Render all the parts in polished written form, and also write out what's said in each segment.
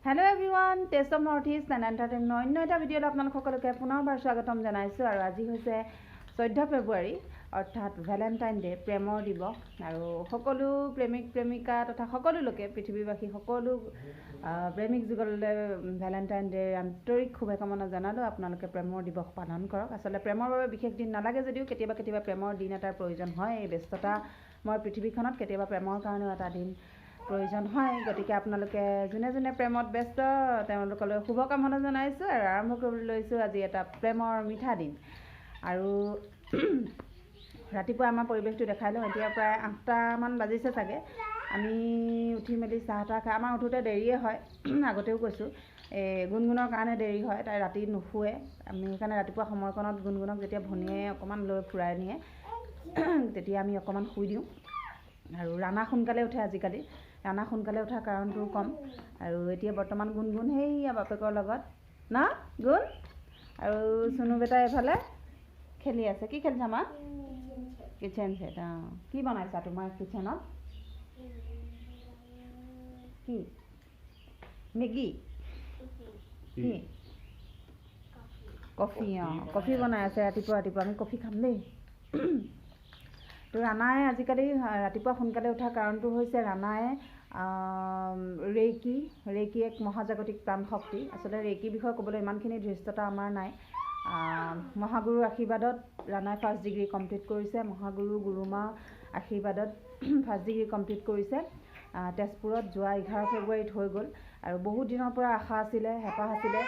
Hello everyone, Taste of Northeast and Entertainment অন্য এটা ভিডিঅ'ত আপোনালোক সকলোকে পুনৰবাৰ স্বাগতম জনাইছোঁ আৰু আজি হৈছে 14 ফেব্ৰুৱাৰী অৰ্থাৎ ভেলেণ্টাইন ডে প্ৰেমৰ দিৱস আৰু সকলো প্ৰেমিক প্ৰেমিকা তথা সকলো লোকে পৃথিৱীবাসী সকলো প্ৰেমিক যুগললৈ ভেলেণ্টাইন ডে আন্তৰিক শুভকামনা জনালোঁ আপোনালোকে প্ৰেমৰ দিৱস পালন কৰক আচলতে প্ৰেমৰ বাবে বিশেষ দিন নালাগে যদিও কেতিয়াবা প্ৰেমৰ দিন এটাৰ প্ৰয়োজন হয় এই ব্যস্ততা মই পৃথিৱীখনত কেতিয়াবা প্ৰেমৰ কাৰণেও এটা দিন প্ৰয়োজন হয় গতিকে আপোনালোকে যোনে যোনে প্ৰেমত ব্যস্ত তেওঁলোকলৈ শুভকামনা জনাইছোঁ আৰু আৰম্ভ কৰিবলৈ লৈছোঁ আজি এটা প্ৰেমৰ মিঠা দিন আৰু ৰাতিপুৱা আমাৰ পৰিৱেশটো দেখাই লওঁ এতিয়া প্ৰায় 8টামান বাজিছে চাগে আমি উঠি মেলি চাহ তাহ খাই আমাৰ উঠোঁতে দেৰিয়ে হয় আগতেও কৈছোঁ গুণগুণৰ কাৰণে দেৰি হয় তাই ৰাতি নুশুৱে আমি সেইকাৰণে ৰাতিপুৱা সময়কণত গুণগুণক যেতিয়া ভনীয়ে অকণমান লৈ ফুৰাই নিয়ে তেতিয়া আমি অকণমান শুই দিওঁ আৰু ৰাণা সোনকালে উঠে আজিকালি ৰাণা সোনকালে উঠাৰ কাৰণটো কম আৰু এতিয়া বৰ্তমান গুণগুণ সেইয়া বাপেকৰ লগত না গুণ আৰু চুনু বেটা এফালে খেলি আছে কি খেলিছা মা কিচেন ছেট কি বনাইছা তোমাৰ কিচেনত কি মেগী কি কফি কফি বনাই আছে ৰাতিপুৱা আমি কফি খাম দেই তো ৰাণাই আজিকালি ৰাতিপুৱা সোনকালে উঠাৰ কাৰণটো হৈছে ৰাণাই ৰেইকি এক মহাজাগতিক প্ৰাণ শক্তি আচলতে ৰেইকিৰ বিষয়ে ক'বলৈ ইমানখিনি ধৃষ্টতা আমাৰ নাই মহাগুৰুৰ আশীৰ্বাদত ৰাণাই 1st ডিগ্ৰী কমপ্লিট কৰিছে মহাগুৰু গুৰুমা আশীৰ্বাদত 1st ডিগ্ৰী কমপ্লিট কৰিছে তেজপুৰত যোৱা 11 ফেব্ৰুৱাৰীত হৈ গ'ল আৰু বহুত দিনৰ পৰা আশা আছিলে হেঁপাহ আছিলে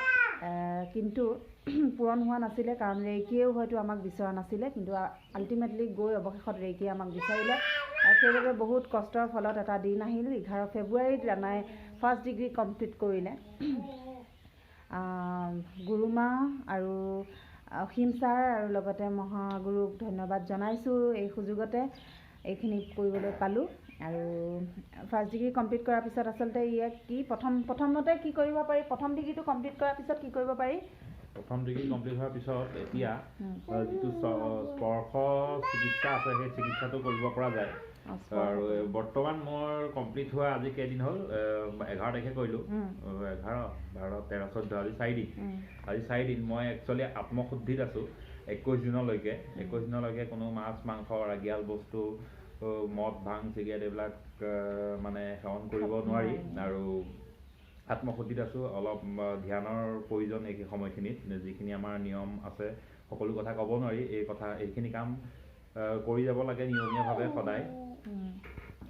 কিন্তু পূৰণ হোৱা নাছিলে কাৰণ ৰেইকিয়েও হয়তো আমাক বিচৰা নাছিলে কিন্তু আল্টিমেটলি গৈ অৱশেষত ৰেইকিয়ে আমাক বিচাৰিলে আৰু সেইবাবে বহুত কষ্টৰ ফলত এটা দিন আহিল 11 ফেব্ৰুৱাৰীত ৰাণাই 1st ডিগ্ৰী কমপ্লিট কৰিলে গুৰুমা আৰু অসীম ছাৰ আৰু লগতে মহাগুৰুক ধন্যবাদ জনাইছোঁ এই সুযোগতে এইখিনি কৰিবলৈ পালোঁ আৰু 1st ডিগ্ৰী কমপ্লিট কৰাৰ পিছত আচলতে ইয়াক কি প্ৰথমতে কি কৰিব পাৰি প্ৰথম ডিগ্ৰীটো কমপ্লিট কৰাৰ পিছত কি কৰিব পাৰি প্ৰথম ডিগ্ৰী কমপ্লিট হোৱাৰ পিছত এতিয়া যিটো স্পৰ্শ চিকিৎসা আছে সেই চিকিৎসাটো কৰিব পৰা যায় আৰু বৰ্তমান মোৰ কমপ্লিট হোৱা আজি কেইদিন হ'ল 11 তাৰিখে কৰিলোঁ 11 12 13 14 আজি 4 দিন আজি 4 দিন মই একচুৱেলি আত্মশুদ্ধিত আছোঁ 21 দিনলৈকে কোনো মাছ মাংস ৰাগিয়াল বস্তু মদ ভাং চিগাৰেট এইবিলাক মানে সেৱন কৰিব নোৱাৰি আৰু আত্মশুদ্ধিত আছোঁ অলপ ধ্যানৰ প্ৰয়োজন এই সময়খিনিত যিখিনি আমাৰ নিয়ম আছে সকলো কথা ক'ব নোৱাৰি এইখিনি কাম কৰি যাব লাগে নিয়মীয়াভাৱে সদায়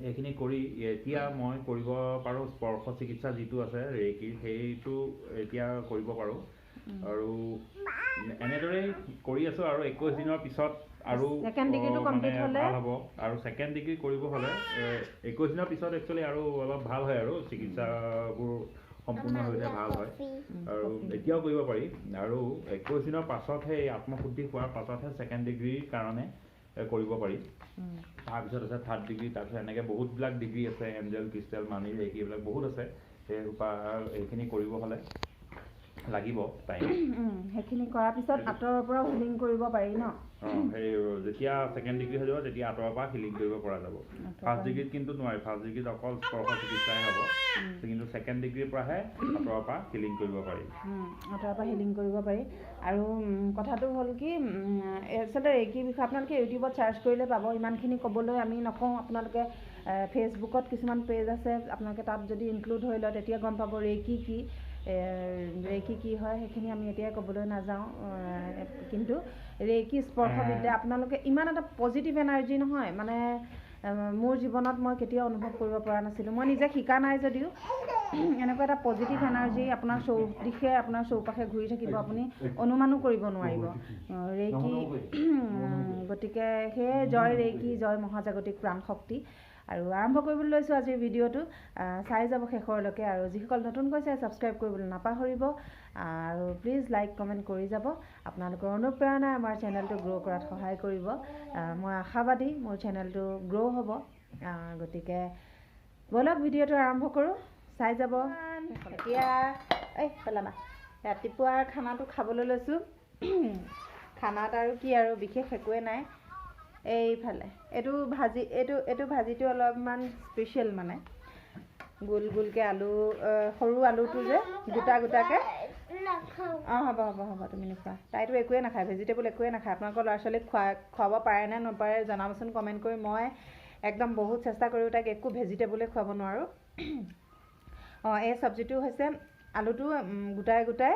এইখিনি কৰি এতিয়া মই কৰিব পাৰোঁ স্পৰ্শ চিকিৎসা যিটো আছে ৰেইকিৰ সেইটো এতিয়া কৰিব পাৰোঁ আৰু এনেদৰে কৰি আছোঁ আৰু 21 দিনৰ পিছত আৰু ভাল হ'ব আৰু 2nd ডিগ্ৰী কৰিব হ'লে 21 দিনৰ পিছত একচুৱেলি আৰু অলপ ভাল হয় আৰু চিকিৎসাবোৰ সম্পূৰ্ণ হ'লে ভাল হয় আৰু এতিয়াও কৰিব পাৰি আৰু 21 দিনৰ পাছতহে এই আত্মশুদ্ধি হোৱাৰ পাছতহে 2nd ডিগ্ৰীৰ কাৰণে কৰিব পাৰি তাৰপিছত আছে 3rd ডিগ্ৰী তাৰপিছত এনেকৈ বহুতবিলাক ডিগ্ৰী আছে এঞ্জেল ক্ৰিষ্টেল মানি ৰেইকি এইবিলাক বহুত আছে এইখিনি কৰিব হ'লে লাগিব টাইম সেইখিনি কৰাৰ পিছত আঁতৰৰ পৰা হিলিং কৰিব পাৰি ন সেই যেতিয়া 2nd ডিগ্ৰী হৈ যাব তেতিয়া আঁতৰৰ পৰা হিলিং কৰিব পৰা যাব 1st ডিগ্ৰীত কিন্তু নোৱাৰি 1st ডিগ্ৰীত অকল স্পৰ্শ চিকিৎসাই হ'ব কিন্তু 2nd ডিগ্ৰীৰ পৰাহে আঁতৰৰ পৰা হিলিং কৰিব পাৰি আৰু কথাটো হ'ল কি আচলতে ৰেইকিৰ বিষয়ে আপোনালোকে ইউটিউবত চাৰ্চ কৰিলে পাব ইমানখিনি ক'বলৈ আমি নকওঁ আপোনালোকে ফেচবুকত কিছুমান পেজ আছে আপোনালোকে তাত যদি ইনক্লুড হৈ লয় তেতিয়া গম পাব ৰেইকি কি হয় সেইখিনি আমি এতিয়াই ক'বলৈ নাযাওঁ কিন্তু ৰেইকি স্পৰ্শবিদ্যা আপোনালোকে ইমান এটা পজিটিভ এনাৰ্জি নহয় মানে মোৰ জীৱনত মই কেতিয়াও অনুভৱ কৰিব পৰা নাছিলোঁ মই নিজে শিকা নাই যদিও এনেকুৱা এটা পজিটিভ এনাৰ্জি আপোনাৰ চৌদিশে আপোনাৰ চৌপাশে ঘূৰি থাকিব আপুনি অনুমানো কৰিব নোৱাৰিব ৰেইকি গতিকে সেয়ে জয় ৰেইকি জয় মহাজাগতিক প্ৰাণ শক্তি আৰু আৰম্ভ কৰিবলৈ লৈছোঁ আজিৰ ভিডিঅ'টো চাই যাব শেষৰলৈকে আৰু যিসকল নতুনকৈ চাই ছাবস্ক্ৰাইব কৰিবলৈ নাপাহৰিব আৰু প্লিজ লাইক কমেণ্ট কৰি যাব আপোনালোকৰ অনুপ্ৰেৰণাই আমাৰ চেনেলটো গ্ৰ' কৰাত সহায় কৰিব মই আশাবাদী মোৰ চেনেলটো গ্ৰ' হ'ব গতিকে ব'লক ভিডিঅ'টো আৰম্ভ কৰোঁ চাই যাব এতিয়া পেলানা ৰাতিপুৱাৰ খানাটো খাবলৈ লৈছোঁ খানাত আৰু কি আৰু বিশেষ একোৱে নাই এইফালে এইটো ভাজিটো অলপমান স্পেচিয়েল মানে গোল গোলকৈ আলু সৰু আলুটো যে গোটা গোটাকৈ অঁ হ'ব হ'ব হ'ব তুমি নোখোৱা তাইতো একোৱে নাখায় ভেজিটেবল একোৱে নাখায় আপোনালোকৰ ল'ৰা ছোৱালীক খুৱাব পাৰে নে নপাৰে জনাবচোন কমেণ্ট কৰি মই একদম বহুত চেষ্টা কৰিও তাইক একো ভেজিটেবলে খুৱাব নোৱাৰোঁ অঁ এই চব্জিটো হৈছে আলুটো গোটাই গোটাই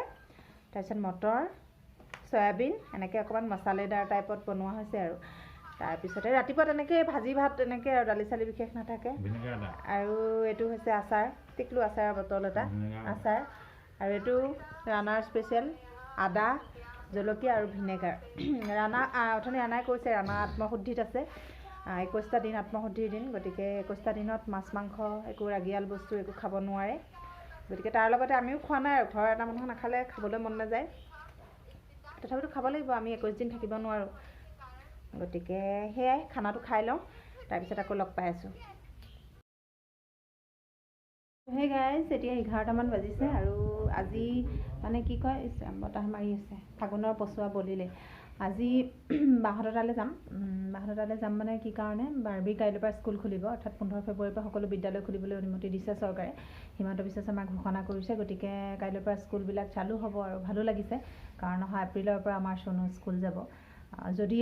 তাৰপিছত মটৰ চয়াবিন এনেকৈ অকণমান মছালেদাৰ টাইপত বনোৱা হৈছে আৰু তাৰপিছতে ৰাতিপুৱা তেনেকৈ ভাজি ভাত তেনেকৈ আৰু দালি চালি বিশেষ নাথাকে আৰু এইটো হৈছে আচাৰ টিকলু আচাৰৰ বটল এটা আচাৰ আৰু এইটো ৰাণাৰ স্পেচিয়েল আদা জলকীয়া আৰু ভিনেগাৰ ৰাণা অথনি ৰাণাই কৈছে ৰাণা আত্মশুদ্ধিত আছে 21টা দিন আত্মশুদ্ধিৰ দিন গতিকে 21টা দিনত মাছ মাংস একো ৰাগিয়াল বস্তু একো খাব নোৱাৰে গতিকে তাৰ লগতে আমিও খোৱা নাই আৰু ঘৰৰ এটা মানুহ নাখালে খাবলৈ মন নাযায় তথাপিতো খাব লাগিব আমি 21 দিন থাকিব নোৱাৰোঁ গতিকে সেয়াই খানাটো খাই লওঁ তাৰপিছত আকৌ লগ পাই আছোঁ হে গাইজ এতিয়া 11টামান বাজিছে আৰু আজি মানে কি কয় বতাহ মাৰি আছে ফাগুনৰ পচোৱা বলিলে আজি বাহঁতৰ তালৈ যাম মানে কি কাৰণে বাৰ্বি কাইলৈৰ পৰা স্কুল খুলিব অৰ্থাৎ 15 ফেব্ৰুৱাৰীৰ পৰা সকলো বিদ্যালয় খুলিবলৈ অনুমতি দিছে চৰকাৰে হিমন্ত বিশ্ব শৰ্মাই ঘোষণা কৰিছে গতিকে কাইলৈৰ পৰা স্কুলবিলাক চালু হ'ব আৰু ভালো লাগিছে কাৰণ অহা এপ্ৰিলৰ পৰা আমাৰ চনু স্কুল যাব যদি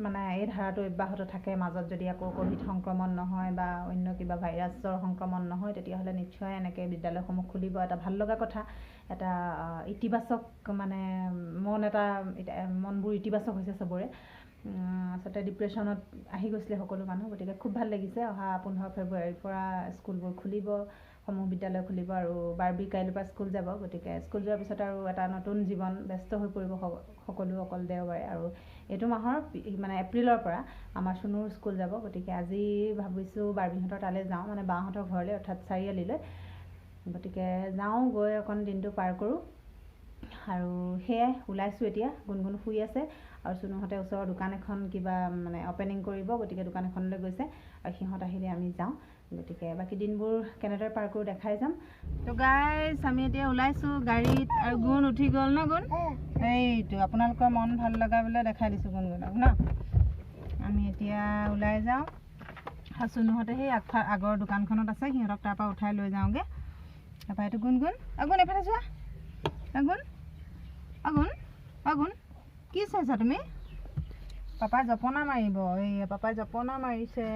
মানে এই ধাৰাটো অব্যাহত থাকে মাজত যদি আকৌ ক'ভিড সংক্ৰমণ নহয় বা অন্য কিবা ভাইৰাছৰ সংক্ৰমণ নহয় তেতিয়াহ'লে নিশ্চয় এনেকৈ বিদ্যালয়সমূহ খুলিব এটা ভাল লগা কথা এটা ইতিবাচক মানে মনবোৰ ইতিবাচক হৈছে চবৰে আচলতে ডিপ্ৰেশ্যনত আহি গৈছিলে সকলো মানুহ গতিকে খুব ভাল লাগিছে অহা 15 ফেব্ৰুৱাৰীৰ পৰা স্কুলবোৰ খুলিব সমূহ বিদ্যালয় খুলিব আৰু বাৰ্বি কাইলৈৰ পৰা স্কুল যাব গতিকে স্কুল যোৱাৰ পিছত আৰু এটা নতুন জীৱন ব্যস্ত হৈ পৰিব সকলো অকল দেওবাৰে আৰু এইটো মাহৰ মানে এপ্ৰিলৰ পৰা আমাৰ চুনুৰ স্কুল যাব গতিকে আজি ভাবিছোঁ বাৰ্বিহঁতৰ তালৈ যাওঁ মানে বাহঁতৰ ঘৰলৈ অৰ্থাৎ চাৰিআলিলৈ গতিকে যাওঁ গৈ অকণ দিনটো পাৰ কৰোঁ আৰু সেয়াই ওলাইছোঁ এতিয়া গুণগুণ শুই আছে আৰু চুনুহঁতে ওচৰৰ দোকান এখন কিবা মানে অপেনিং কৰিব গতিকে দোকান এখনলৈ গৈছে আৰু সিহঁত আহিলে আমি যাওঁ গতিকে বাকী দিনবোৰ কেনেদৰে পাৰ কৰোঁ দেখাই যাম তো গাইজ আমি এতিয়া ওলাইছোঁ গাড়ীত আৰু গুণ উঠি গ'ল ন গুণ এইটো আপোনালোকৰ মন ভাল লগাবলৈ দেখাই দিছোঁ গুণগুণক ন আমি এতিয়া ওলাই যাওঁ আৰু চুনুহঁতে সেই আগৰ দোকানখনত আছে সিহঁতক তাৰপৰা উঠাই লৈ যাওঁগৈ তাৰপৰা এইটো গুণগুণ গুণ এফালে যোৱা গুণ কি চাইছা তুমি পাপাই জপনা মাৰিব এই পাপাই জপনা মাৰিছে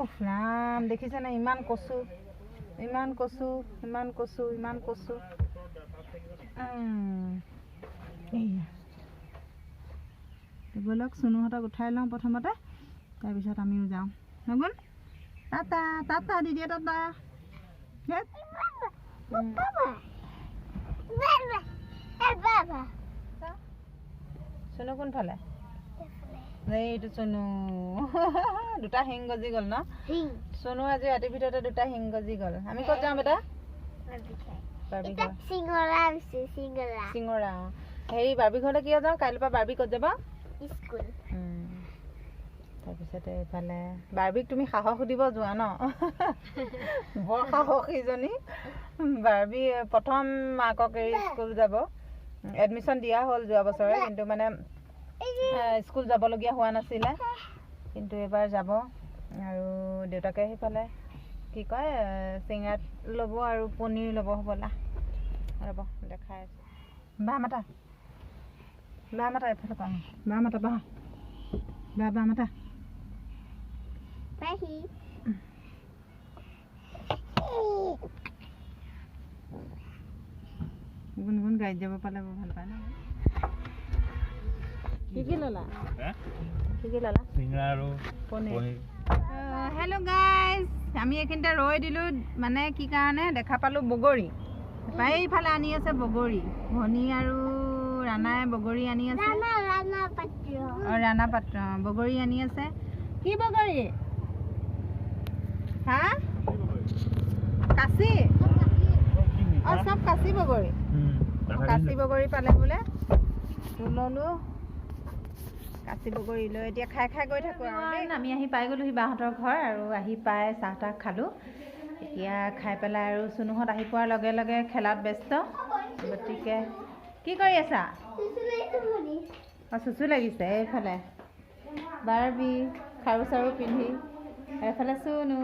উফ ৰাম দেখিছেনে ইমান কচু ব'লক চুনুহঁতক উঠাই লওঁ প্ৰথমতে তাৰপিছত আমিও যাওঁ নগুণ টাটা দিদিয়ে টাটা চুনু কোনফালে এইটো চুনু দুটা শিং গজি গ'ল ন চুনু আজি ৰাতিৰ ভিতৰতে দুটা শিং গজি গ'ল আমি ক'ত যাওঁ বেটা চিঙৰা হেৰি বাৰ্বি ঘৰলৈ কিয় যাওঁ কাইলৈৰ পৰা বাৰ্বি ক'ত যাবা স্কুল তাৰপিছতে এইফালে বাৰ্বিক তুমি সাহস দিব যোৱা ন বৰ সাহসীজনী বাৰ্বি প্ৰথম মাকক এৰি স্কুল যাব এডমিশ্যন দিয়া হ'ল যোৱা বছৰে কিন্তু মানে স্কুল যাবলগীয়া হোৱা নাছিলে কিন্তু এইবাৰ যাব আৰু দেউতাকে সেইফালে কি কয় চিঙৰাত ল'ব আৰু পনীৰ ল'ব হ'বলা ৰ'ব দেখাই আছোঁ বা মাতা এইফালে পাওঁ বা মাতা বা মাতা গুণগুণ গাড়ীত যাব পালে বৰ ভাল পায় ন কি ল'লা চিঙৰা আৰু পনীৰ হেল্ল' গাইজ আমি এইখিনিতে ৰৈ দিলোঁ মানে কি কাৰণে দেখা পালোঁ বগৰী এইফালে আনি আছে বগৰী ভনী আৰু ৰাণাই বগৰী আনি আছে ৰাণা পাত্ৰ বগৰী আনি আছে কি বগৰী হা কাচি চব কাচি বগৰী পালে বোলে ল'লোঁ কাচি বগৰী লৈ এতিয়া খাই গৈ থাকোঁ আৰু আমি আহি পাই গ'লোহি বাহঁতৰ ঘৰ আৰু আহি পাই চাহ তাহ খালোঁ এতিয়া খাই পেলাই আৰু চুনুহঁত আহি পোৱাৰ লগে লগে খেলাত ব্যস্ত গতিকে কি কৰি আছা চুচু লাগিছে এইফালে বাৰ্বি খাৰু চাৰু পিন্ধি এইফালে চুনু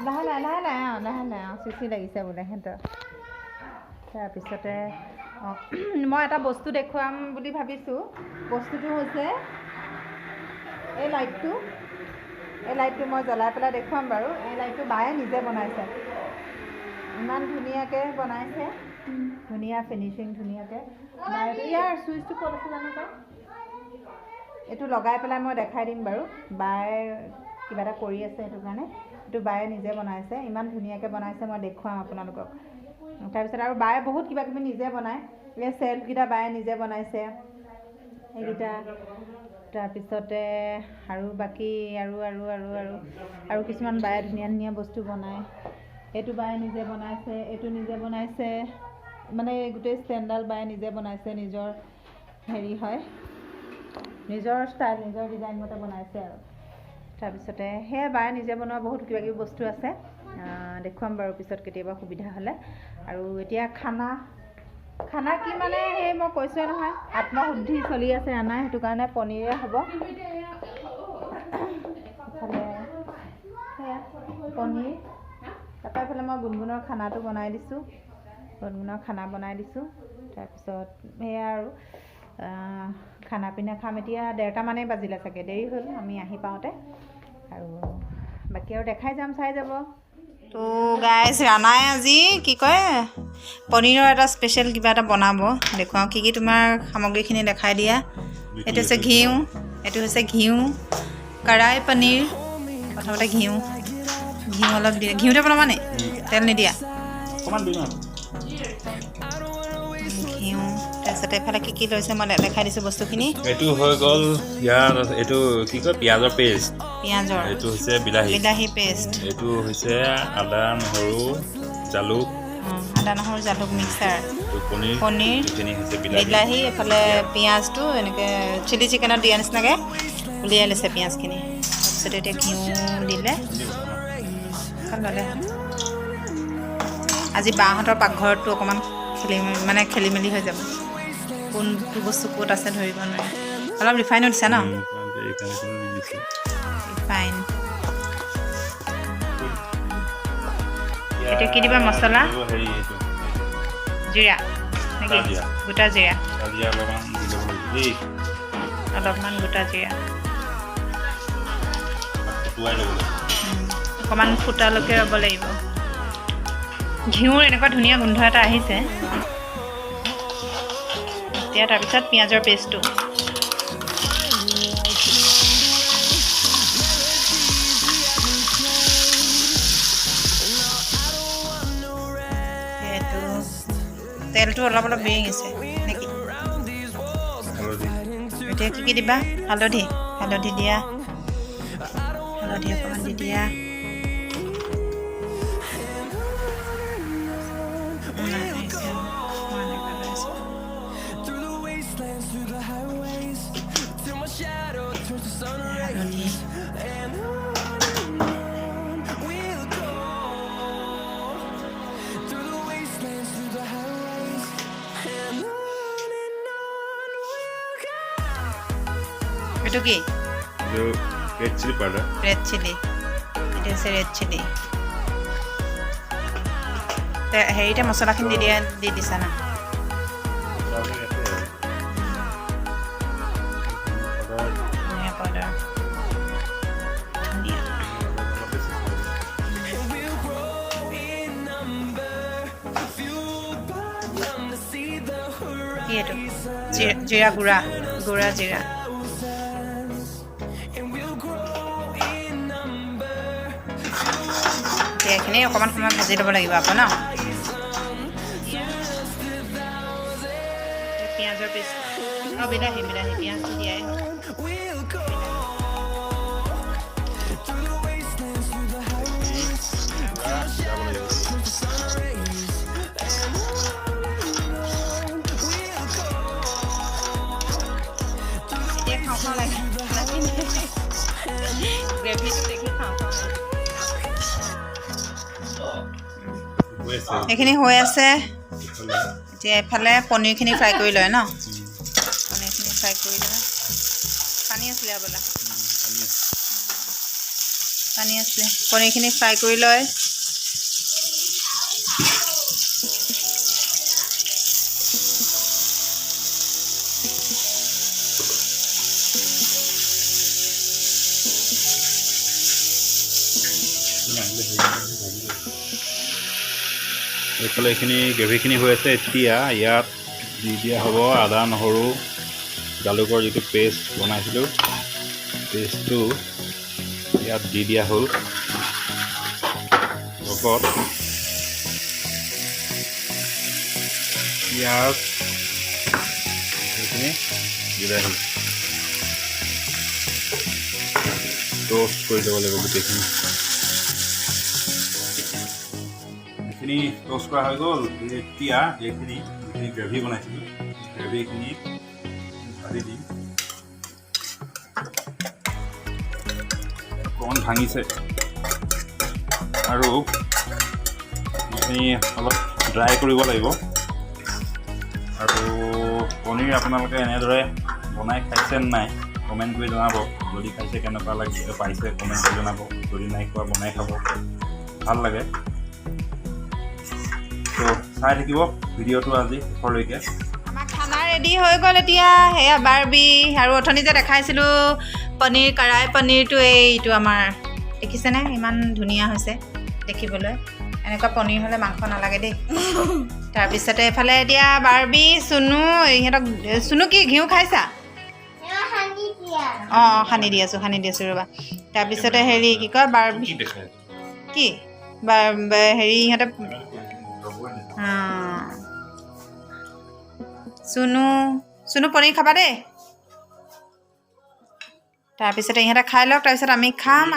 লাহে চিচি লাগিছে বোলে সিহঁতৰ। তাৰপিছতে মই এটা বস্তু দেখুৱাম বুলি ভাবিছোঁ। বস্তুটো হৈছে এই লাইটটো মই জ্বলাই পেলাই দেখুৱাম বাৰু। এই লাইটটো বায়ে নিজে বনাইছে, ইমান ধুনীয়াকৈ বনাইছে, ধুনীয়া ফিনিচিং ধুনীয়াকৈ। ইয়াৰ চুইচটো ক'ত আছে জানো পাই, এইটো লগাই পেলাই মই দেখাই দিম বাৰু। বায়ে কিবা এটা কৰি আছে সেইটো কাৰণে, এইটো বায়ে নিজে বনাইছে, ইমান ধুনীয়াকৈ বনাইছে, মই দেখুৱাম আপোনালোকক। তাৰপিছত আৰু বায়ে বহুত কিবা কিবি নিজে বনায়। এই চেল্ফকেইটা বায়ে নিজে বনাইছে এইকেইটা। তাৰপিছতে আৰু বাকী আৰু কিছুমান বায়ে ধুনীয়া বস্তু বনায়। এইটো বায়ে নিজে বনাইছে, এইটো নিজে বনাইছে, মানে গোটেই ষ্টেণ্ডডাল বায়ে নিজে বনাইছে, নিজৰ হেৰি হয়, নিজৰ ষ্টাইল নিজৰ ডিজাইন মতে বনাইছে আৰু। তাৰপিছতে সেয়া বায়ে নিজে বনোৱা বহুত কিবা কিবি বস্তু আছে, দেখুৱাম বাৰু পিছত কেতিয়াবা সুবিধা হ'লে। আৰু এতিয়া খানা কি মানে সেই মই কৈছোঁৱে নহয়, আত্মশুদ্ধি চলি আছে ৰাণা, সেইটো কাৰণে পনীৰে হ'ব। ইফালে সেয়া পনীৰ, তাৰপৰা এইফালে মই গুণগুণৰ খানাটো বনাই দিছোঁ, খানা বনাই দিছোঁ। তাৰপিছত সেয়া আৰু খানা পিনা খাম। এতিয়া 1:30 বাজিলে চাগে, দেৰি হ'ল আমি আহি পাওঁতে। আৰু বাকী আৰু দেখাই যাম, চাই যাব। তো গাইজ, ৰাণাই আজি কি কয় পনীৰৰ এটা স্পেচিয়েল কিবা এটা বনাব, দেখুৱাওঁ কি তোমাৰ সামগ্ৰীখিনি দেখাই দিয়া। এইটো হৈছে ঘিউ, কড়াই পনীৰ। প্ৰথমতে ঘিউ অলপ দিয়ে, ঘিউতে বনাবা নে তেল নিদিয়া? ঘিউ, তাৰপিছতে এইফালে কি লৈছে মই দেখাই দিছোঁ বস্তুখিনি। এইটো হৈ গ'ল ইয়াৰ, এইটো কি কয় পিঁয়াজৰ পেষ্ট, এইটো হৈছে বিলাহী পেষ্ট, এইটো হৈছে আদা নহৰু জালুক মিক্সাৰ, পনীৰ, বিলাহী, এইফালে পিঁয়াজটো এনেকৈ চিলি চিকেনত দিয়া নিচিনাকৈ উলিয়াই লৈছে পিঁয়াজখিনি। তাৰপিছত এতিয়া ঘিউ দিলে। আজি বাহঁতৰ পাকঘৰটো অকণমান খেলি মেলি হৈ যাব, কোনটো বস্তু ক'ত আছে ধৰিব নোৱাৰে। অলপ ৰিফাইনো দিছা ন? ৰিফাইন। এইটো কি দিবা মছলা? জিৰা নেকি? গোটা জিৰা অলপমান, গোটা জিৰা অকণমান ফুটালৈকে ৰ'ব লাগিব। ঘিউৰ এনেকুৱা ধুনীয়া গোন্ধ এটা আহিছে। এতিয়া তাৰপিছত পিঁয়াজৰ পেষ্টটো তেলটো অলপ বেৰিঙিছে নেকি? এতিয়া কি দিবা? হালধি দিয়া, হালধি অকণমান দি দিয়া। এইটো কি? Red chili powder. Red chili, এইটো হৈছে ৰেড চিলি। হেৰিতে মছলাখিনি দি দিছা না? ধনিয়া পাউডাৰ, কি এইটো? জিৰা গুড়া জিৰা। এইখিনি অকণমান সময় ভাজি ল'ব লাগিব আকৌ ন? পিঁয়াজৰ পেষ্ট, বিলাহী পিঁয়াজটো দিয়াই হ'ল। এতিয়া খাওঁ লাগে গ্ৰেভিটো দেখি খাওঁ। এইখিনি হৈ আছে। এতিয়া এইফালে পনীৰখিনি ফ্ৰাই কৰি লয় ন? পনীৰখিনি ফ্ৰাই কৰি লয়। পানী আছিলে হ'বলা, পানী আছিলে পনীৰখিনি ফ্ৰাই কৰি লয় এইফালে এইখিনি গ্ৰেভিখিনি হৈ আছে এতিয়া ইয়াত দি দিয়া হ'ব আদা নহৰু জালুকৰ যিটো পেষ্ট বনাইছিলোঁ পেষ্টটো ইয়াত দি দিয়া হ'ল লগত পিঁয়াজ এইখিনি বিলাহী ট'ষ্ট কৰি ল'ব লাগিব গোটেইখিনি এইখিনি ট'ষ্ট কৰা হৈ গ'ল এতিয়া এইখিনি যিখিনি গ্ৰেভি বনাইছিলোঁ গ্ৰেভিখিনি ঢালি দিম অকণমান ভাঙিছে আৰু এইখিনি অলপ ড্ৰাই কৰিব লাগিব আৰু পনীৰ আপোনালোকে এনেদৰে বনাই খাইছে নাই কমেণ্ট কৰি জনাব যদি খাইছে কেনেকুৱা লাগে পাইছে কমেণ্ট কৰি জনাব যদি নাই খোৱা বনাই খাব ভাল লাগে তো চাই থাকিব ভিডিঅ'টো আজি শেষলৈকে আমাৰ খানা ৰেডি হৈ গ'ল এতিয়া সেয়া বাৰ্বি আৰু অথনি যে দেখাইছিলোঁ পনীৰ কড়াই পনীৰটো এইটো আমাৰ দেখিছেনে ইমান ধুনীয়া হৈছে দেখিবলৈ এনেকুৱা পনীৰ হ'লে মাংস নালাগে দেই তাৰপিছতে এইফালে এতিয়া বাৰ্বি চুনু ইহঁতক চুনু কি ঘিউ খাইছা অঁ সানি দি আছোঁ ৰ'বা তাৰপিছতে হেৰি কি কয় বাৰ্বি কি হেৰি ইহঁতে চুনু পনীৰ খাবা দেই তাৰপিছতে ইহঁতে খাই লওক তাৰপিছত আমি খাম